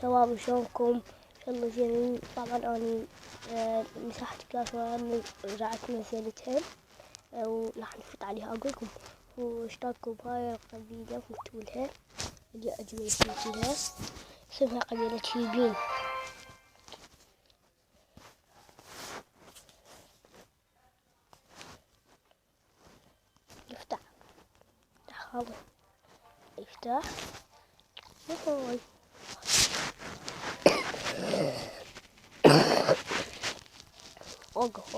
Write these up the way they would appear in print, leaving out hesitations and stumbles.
شباب شلونكم؟ إن شاء الله زينين. طبعا أني مسحت كلاس رويال ورجعت نزلتها وراح نفوت عليها. أقولكم واشتركوا بهاي القبيلة وفوتولها اللي يعجبني فيها. اسمها قبيلة هيبين. يفتح هذا يفتح هاي اوقف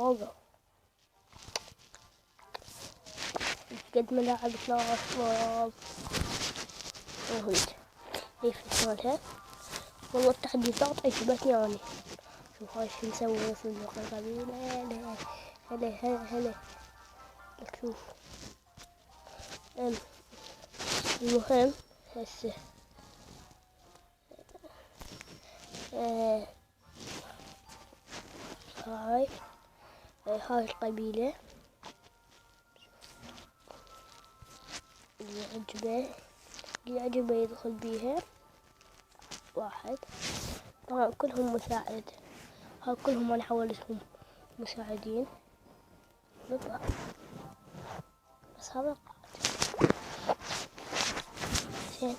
قد ما لعبت أطفال وهيد يفتح مالها. والله التحديثات عجبتني أنا. شوف هاي شو نسوي في القبيلة. هلا لك شوف. المهم هسه هاي القبيلة اللي يعجبه يدخل بيها واحد. طبعا كلهم مساعد. ها كلهم انا حولتهم مساعدين. نطلع بس هذا زين.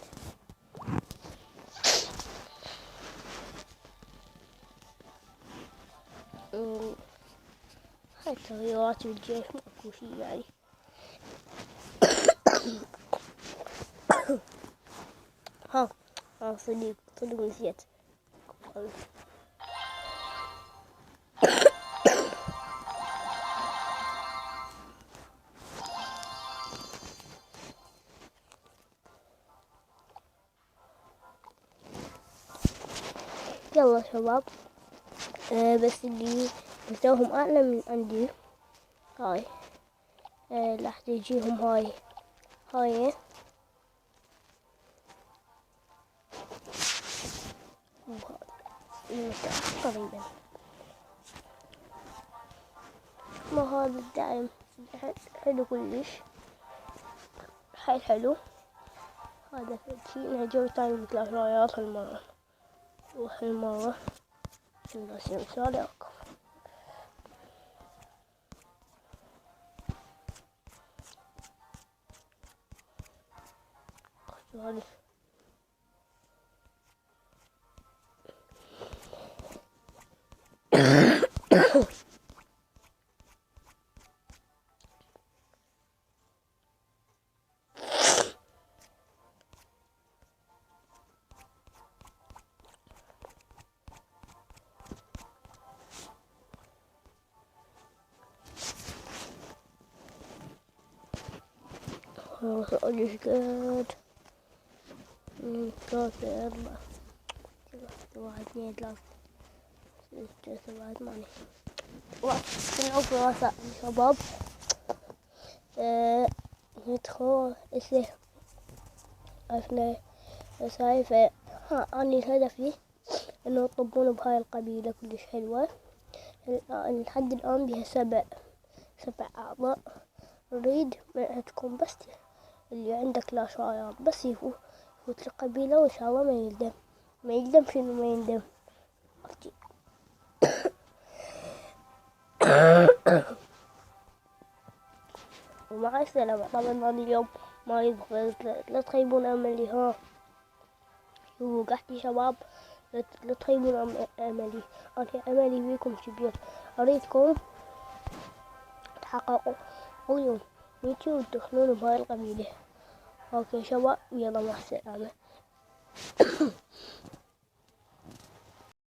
هاي التغييرات بالجيش ماكو شي يعني. صدق نسيت. يلا شباب بس اللي مستواهم أعلى من عندي هاي راح تجيهم هاي تقريبا. ما هذا الدعم حلو كلش حلو. هذا شي نهجو تاني بثلاث رايات هالمرة شو الناس يمشي عليكم. هذه قد 3 4 1 2 3 6 7 8 كنا في راسة شباب. ندخل عرفنا سايفة. أني هدفي إنه يطبون بهاي القبيلة كلش حلوة. لحد الآن بها 7 أعضاء. نريد منعكم بس اللي عنده كلاش رويال بس يفوت القبيلة وإن شاء الله ما يندم شنو ما يندم. ومع السلامة. طبعا أنا اليوم ما يبغى لا تخيبون أملي. شوفوا قحتي شباب لا تخيبون أملي. أنا أملي فيكم كبير. أريدكم تحققوا اليوم وانتوا تدخلون بهاي القبيلة. اوكي شباب يلا مع السلامة.